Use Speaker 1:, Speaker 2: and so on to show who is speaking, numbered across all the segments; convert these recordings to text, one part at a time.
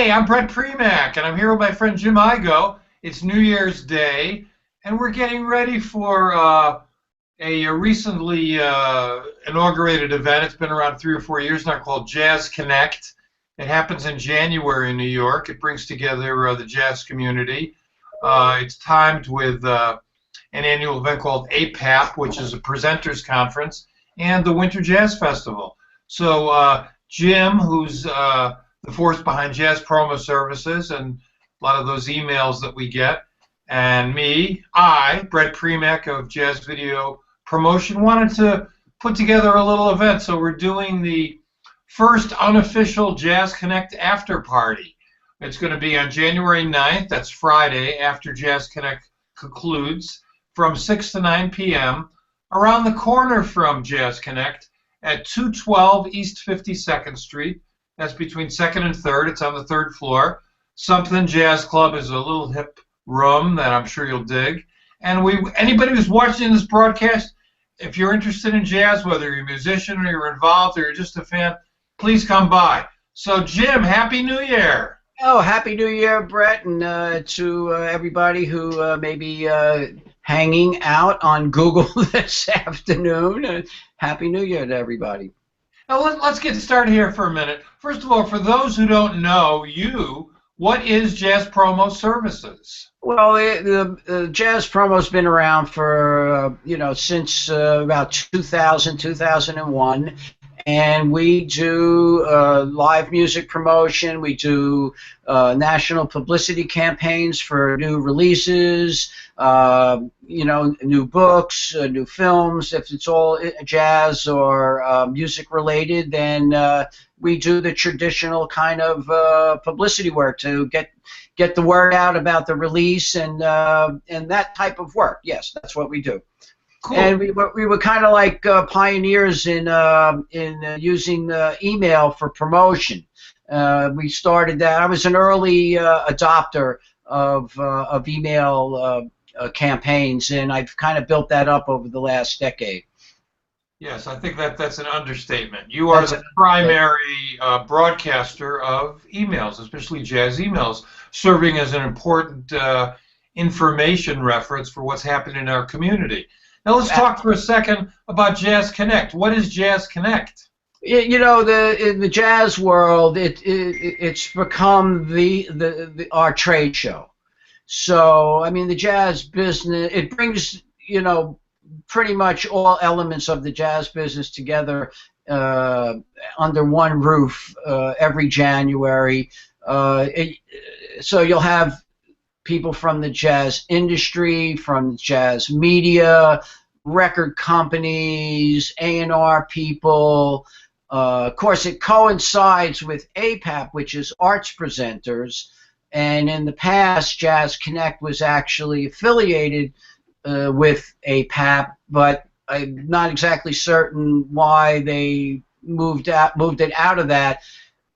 Speaker 1: Hey, I'm Bret Primack, and I'm here with my friend Jim Eigo. It's New Year's Day, and we're getting ready for a recently inaugurated event. It's been around 3 or 4 years now, called Jazz Connect. It happens in January in New York. It brings together the jazz community. It's timed with an annual event called APAP, which is a presenters conference, and the Winter Jazz Festival. So Jim, who's the force behind Jazz Promo Services and a lot of those emails that we get, and me, Bret Primack of Jazz Video Promotion, wanted to put together a little event. So we're doing the first unofficial Jazz Connect after party. It's going to be on January 9th, that's Friday, after Jazz Connect concludes, from 6 to 9 p.m. around the corner from Jazz Connect at 212 East 52nd Street. That's between 2nd and 3rd. It's on the 3rd floor. Something Jazz Club is a little hip room that I'm sure you'll dig. And anybody who's watching this broadcast, if you're interested in jazz, whether you're a musician or you're involved or you're just a fan, please come by. So, Jim, Happy New Year.
Speaker 2: Oh, Happy New Year, Bret, and to everybody who may be hanging out on Google this afternoon. Happy New Year to everybody.
Speaker 1: Now, let's get started here for a minute. First of all, for those who don't know you, what is Jazz Promo Services?
Speaker 2: Well, the Jazz Promo's been around for, since about 2000, 2001. And we do live music promotion. We do national publicity campaigns for new releases, new books, new films. If it's all jazz or music related, then we do the traditional kind of publicity work to get the word out about the release and that type of work. Yes, that's what we do. Cool. And we were kind of like pioneers in using email for promotion. We started that. I was an early adopter of email campaigns, and I've kind of built that up over the last decade.
Speaker 1: Yes, I think that's an understatement. You are the primary broadcaster of emails, especially jazz emails, serving as an important information reference for what's happening in our community. Now let's talk for a second about Jazz Connect. What is Jazz Connect?
Speaker 2: In the jazz world, it's become our trade show. So I mean, the jazz business, it brings pretty much all elements of the jazz business together under one roof every January. So you'll have people from the jazz industry, from jazz media, record companies, A&R people. Of course, it coincides with APAP, which is arts presenters. And in the past, Jazz Connect was actually affiliated with APAP, but I'm not exactly certain why they moved it out of that.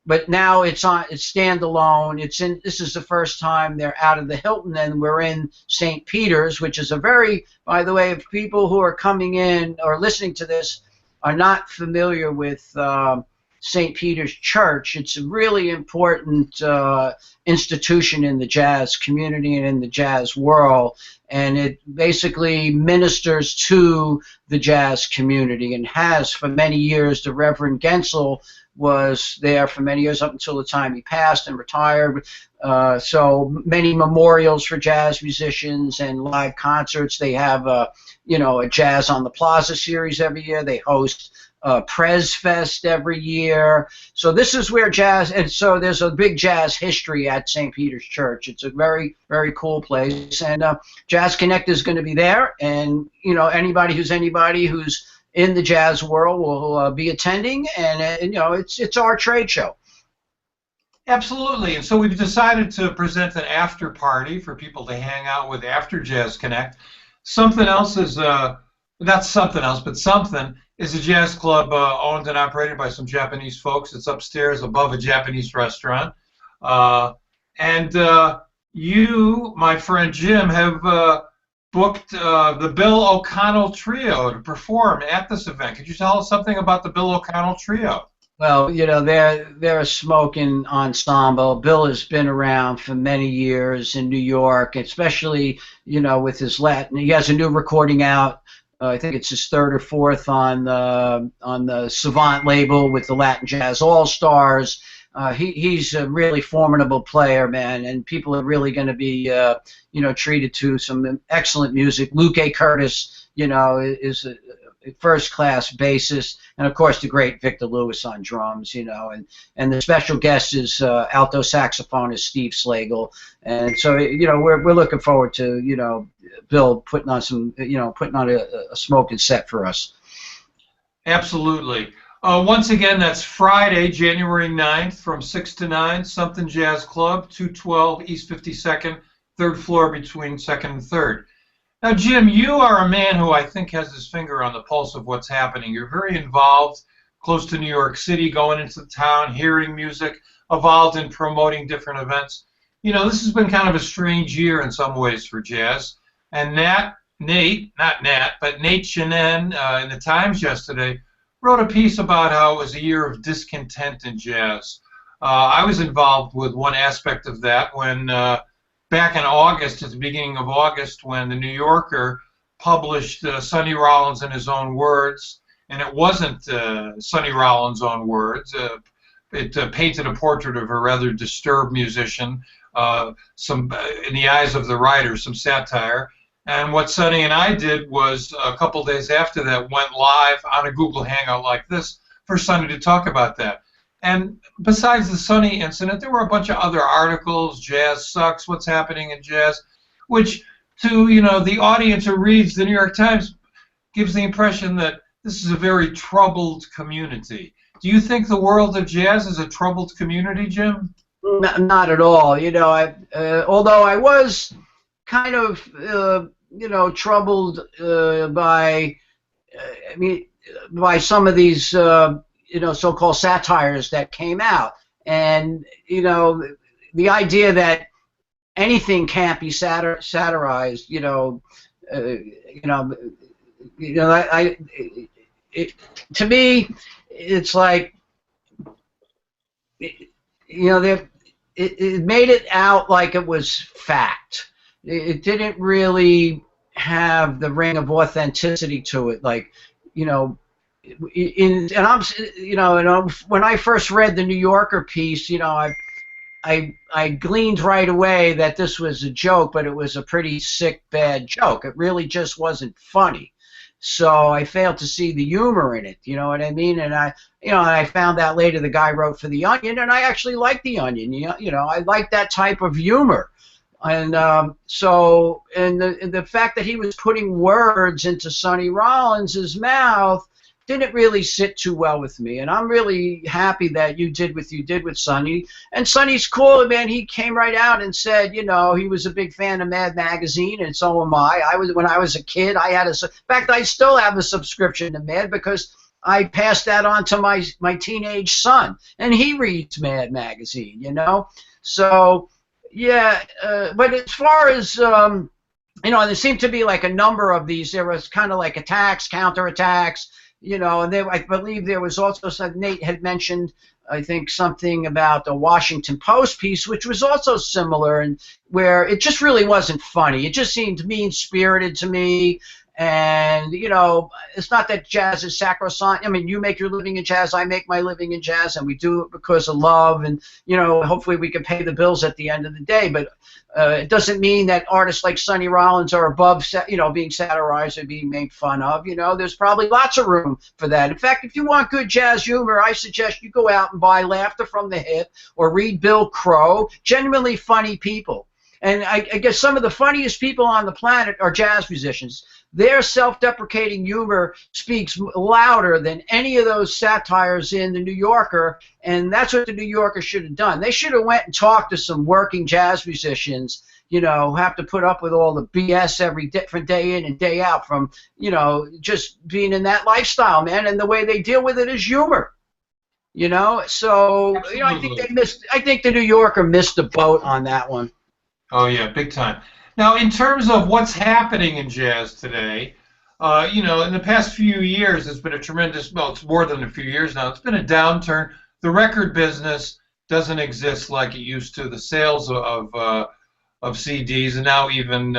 Speaker 2: But now it's standalone. This is the first time they're out of the Hilton, and we're in St. Peter's, which is by the way, if people who are coming in or listening to this are not familiar with St. Peter's Church, it's a really important institution in the jazz community and in the jazz world, and it basically ministers to the jazz community and has for many years. The Reverend Gensel was there for many years, up until the time he passed and retired. So many memorials for jazz musicians and live concerts. They have a Jazz on the Plaza series every year. They host Prez Fest every year. So this is where jazz, and so there's a big jazz history at St. Peter's Church. It's a very, very cool place, and Jazz Connect is going to be there, and anybody who's in the jazz world will be attending, and it's our trade show.
Speaker 1: Absolutely, and so we've decided to present an after party for people to hang out with after Jazz Connect. Something else is not something else, but something is a jazz club owned and operated by some Japanese folks. It's upstairs above a Japanese restaurant, and you, my friend Jim, have booked the Bill O'Connell Trio to perform at this event. Could you tell us something about the Bill O'Connell Trio?
Speaker 2: Well, they're a smoking ensemble. Bill has been around for many years in New York, especially with his Latin. He has a new recording out. I think it's his third or fourth on the Savant label with the Latin Jazz All Stars. He's a really formidable player, man, and people are really going to be treated to some excellent music. Luke A. Curtis, is a first-class bassist, and of course the great Victor Lewis on drums, and the special guest is alto saxophonist Steve Slagle, and so we're looking forward to Bill putting on a smoking set for us.
Speaker 1: Absolutely. Once again, that's Friday, January 9th from 6 to 9, Something Jazz Club, 212 East 52nd, third floor between 2nd and 3rd. Now, Jim, you are a man who I think has his finger on the pulse of what's happening. You're very involved, close to New York City, going into the town, hearing music, involved in promoting different events. This has been kind of a strange year in some ways for jazz. And Nate Chinen in the Times yesterday wrote a piece about how it was a year of discontent in jazz. I was involved with one aspect of that when back in August, at the beginning of August, when the New Yorker published Sonny Rollins in his own words, and it wasn't Sonny Rollins' own words. It painted a portrait of a rather disturbed musician, some in the eyes of the writer, some satire. And what Sonny and I did was, a couple days after that, went live on a Google Hangout like this for Sonny to talk about that. And besides the Sonny incident, there were a bunch of other articles, Jazz Sucks, What's Happening in Jazz, which to the audience who reads the New York Times gives the impression that this is a very troubled community. Do you think the world of jazz is a troubled community, Jim?
Speaker 2: Not at all. Although I was kind of troubled by some of these so-called satires that came out, and the idea that anything can't be satirized. To me, it's like it made it out like it was fact. It didn't really have the ring of authenticity to it, like when I first read the New Yorker piece, I gleaned right away that this was a joke, but it was a pretty sick, bad joke. It really just wasn't funny. So I failed to see the humor in it. You know what I mean? And I found out later the guy wrote for The Onion, and I actually liked The Onion. I like that type of humor. And the fact that he was putting words into Sonny Rollins' mouth didn't really sit too well with me, and I'm really happy that you did what you did with Sonny. And Sonny's cool, man. He came right out and said, he was a big fan of Mad Magazine, and so am I. When I was a kid, in fact, I still have a subscription to Mad because I passed that on to my teenage son, and he reads Mad Magazine, So, yeah, but as far as there seemed to be like a number of these. There was kind of like attacks, counterattacks. And I believe there was also Nate had mentioned, I think, something about the Washington Post piece, which was also similar, and where it just really wasn't funny. It just seemed mean-spirited to me. And, it's not that jazz is sacrosanct. I mean, you make your living in jazz, I make my living in jazz, and we do it because of love, and, hopefully we can pay the bills at the end of the day. But it doesn't mean that artists like Sonny Rollins are above, being satirized or being made fun of. There's probably lots of room for that. In fact, if you want good jazz humor, I suggest you go out and buy Laughter from the Hip or read Bill Crow. Genuinely funny people. And I guess some of the funniest people on the planet are jazz musicians. Their self-deprecating humor speaks louder than any of those satires in the New Yorker, and that's what the New Yorker should have done. They should have went and talked to some working jazz musicians, who have to put up with all the BS every different day in and day out from, just being in that lifestyle, man. And the way they deal with it is humor. So I think the New Yorker missed the boat on that one.
Speaker 1: Oh yeah, big time. Now, in terms of what's happening in jazz today, You know, in the past few years, it's been a tremendous, well, it's more than a few years now. It's been a downturn. The record business doesn't exist like it used to. The sales of CDs and now even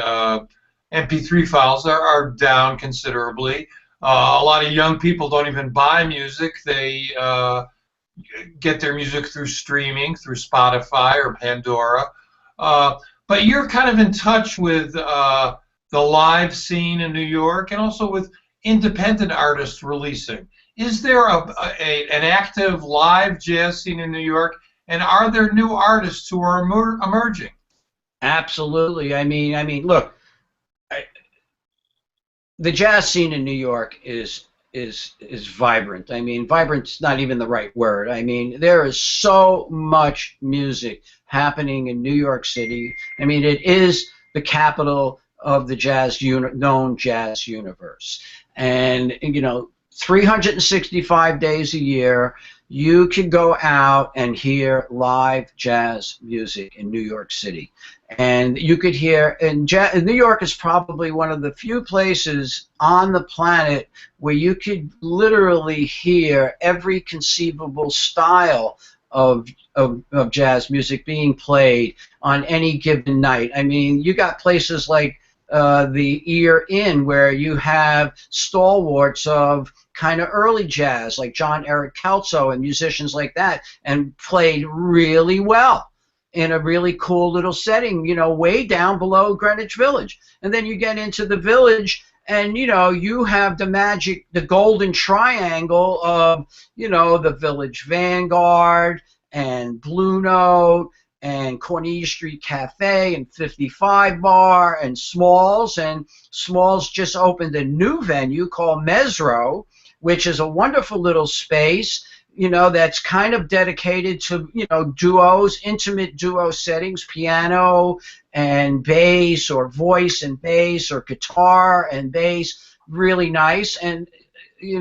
Speaker 1: MP3 files are down considerably. A lot of young people don't even buy music. They get their music through streaming, through Spotify or Pandora. Uh, but you're kind of in touch with the live scene in New York and also with independent artists releasing. Is there an active live jazz scene in New York? And are there new artists who are emerging?
Speaker 2: Absolutely. Look, the jazz scene in New York is vibrant. I mean, vibrant's not even the right word. I mean, there is so much music happening in New York City. I mean, it is the capital of the known jazz universe. And 365 days a year, you can go out and hear live jazz music in New York City. And you could hear, and New York is probably one of the few places on the planet where you could literally hear every conceivable style of jazz music being played on any given night. I mean, you got places like the Ear Inn, where you have stalwarts of kind of early jazz, like John Eric Kelso and musicians like that, and played really well in a really cool little setting, way down below Greenwich Village. And then you get into the Village, and you have the golden triangle of the Village Vanguard and Blue Note and Cornelia Street Cafe and 55 Bar and Smalls. And Smalls just opened a new venue called Mesro, which is a wonderful little space, that's kind of dedicated to, duos, intimate duo settings, piano and bass, or voice and bass, or guitar and bass, really nice. And, you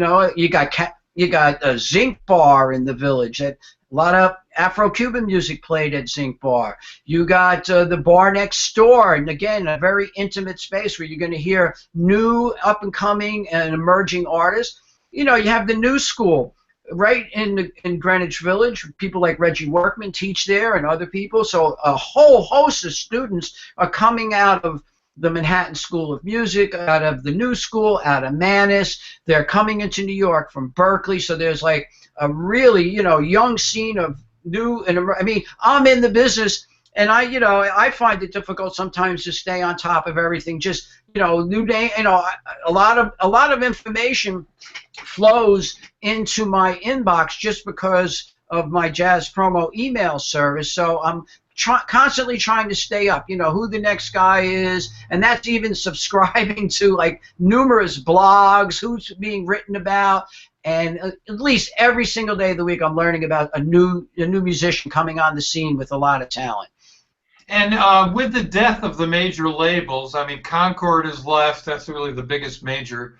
Speaker 2: got a Zinc Bar in the Village that a lot of Afro-Cuban music played at Zinc Bar. You got the bar next door, and again, a very intimate space where you're going to hear new up-and-coming and emerging artists. You have the New School right in Greenwich Village. People like Reggie Workman teach there, and other people. So a whole host of students are coming out of the Manhattan School of Music, out of the New School, out of Mannes. They're coming into New York from Berkeley. So there's like a really, young scene of new. And I mean, I'm in the business, and I find it difficult sometimes to stay on top of everything. Just new day. A lot of information flows into my inbox just because of my Jazz Promo email service. So I'm constantly trying to stay up, who the next guy is, and that's even subscribing to like numerous blogs, who's being written about, and at least every single day of the week I'm learning about a new musician coming on the scene with a lot of talent.
Speaker 1: And with the death of the major labels, I mean, Concord is left. That's really the biggest major.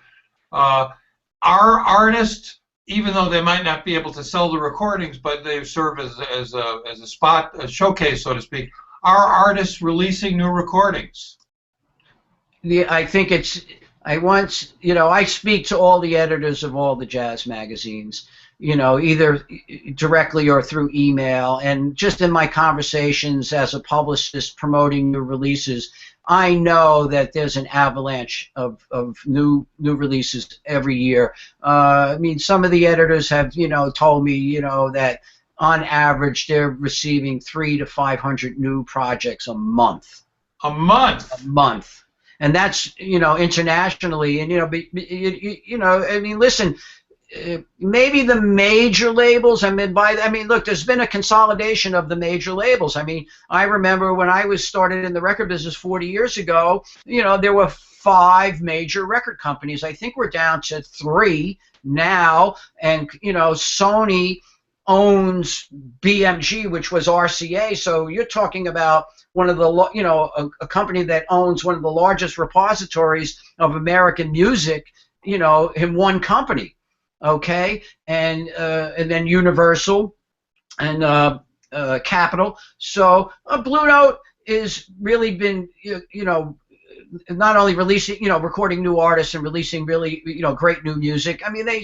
Speaker 1: Our artists, even though they might not be able to sell the recordings, but they serve as a showcase, so to speak, are artists releasing new recordings?
Speaker 2: I think I speak to all the editors of all the jazz magazines, either directly or through email, and just in my conversations as a publicist promoting new releases, I know that there's an avalanche of new releases every year. I mean, some of the editors have, told me, that on average they're receiving 300 to 500 new projects a month.
Speaker 1: A month?
Speaker 2: A month. And that's, internationally. And, I mean, listen, maybe the major labels, look, there's been a consolidation of the major labels. I mean, I remember when I was started in the record business 40 years ago, there were 5 major record companies. I think we're down to 3 now, and, Sony owns BMG, which was RCA, so you're talking about one of the, a company that owns one of the largest repositories of American music, in one company. Okay, and then Universal and Capitol. So Blue Note is really been not only releasing, recording new artists and releasing really, great new music. I mean, they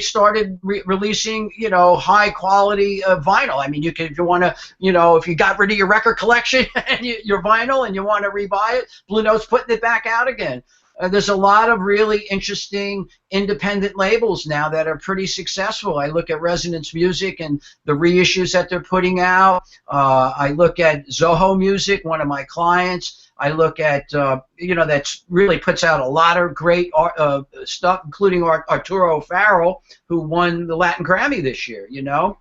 Speaker 2: started releasing, high quality vinyl. I mean, you can, if you want to, if you got rid of your record collection and your vinyl and you want to rebuy it, Blue Note's putting it back out again. There's a lot of really interesting independent labels now that are pretty successful. I look at Resonance Music and the reissues that they're putting out. I look at Zoho Music, one of my clients. I look at, that really puts out a lot of great stuff, including Arturo Farrell, who won the Latin Grammy this year, Yeah.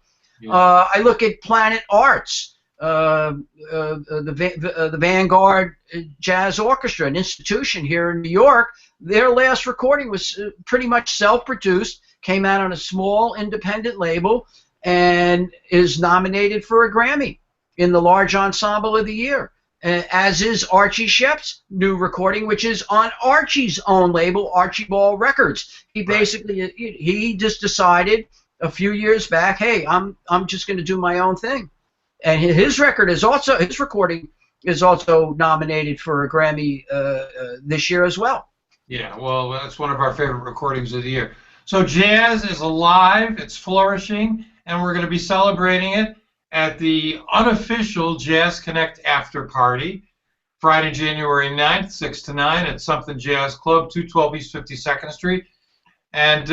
Speaker 2: I look at Planet Arts. The Vanguard Jazz Orchestra, an institution here in New York. Their last recording was pretty much self-produced, came out on a small independent label, and is nominated for a Grammy in the Large Ensemble of the Year. As is Archie Shepp's new recording, which is on Archie's own label, Archibald Records. He basically, he just decided a few years back, hey, I'm just going to do my own thing. And his recording is also nominated for a Grammy this year as well.
Speaker 1: Yeah, well, that's one of our favorite recordings of the year. So jazz is alive, it's flourishing, and we're going to be celebrating it at the Unofficial Jazz Connect After Party, Friday, January 9th, 6 to 9 at Something Jazz Club, 212 East 52nd Street. And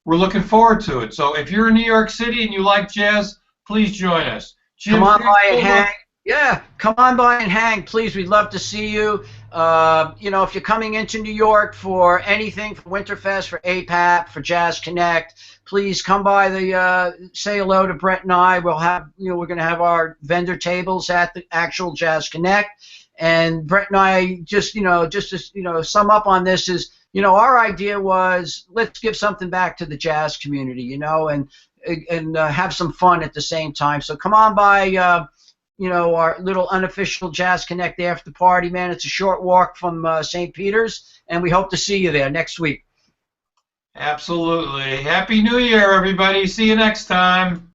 Speaker 1: we're looking forward to it. So if you're in New York City and you like jazz, please join us. Jim,
Speaker 2: come on by and hang. Yeah, come on by and hang, please. We'd love to see you. If you're coming into New York for anything, for Winterfest, for APAP, for Jazz Connect, please come by say hello to Bret and I. We'll have, we're going to have our vendor tables at the actual Jazz Connect. And Bret and I just to sum up on this is, our idea was let's give something back to the jazz community, and have some fun at the same time. So come on by, our little Unofficial Jazz Connect After Party, man. It's a short walk from St. Peter's, and we hope to see you there next week.
Speaker 1: Absolutely. Happy New Year, everybody. See you next time.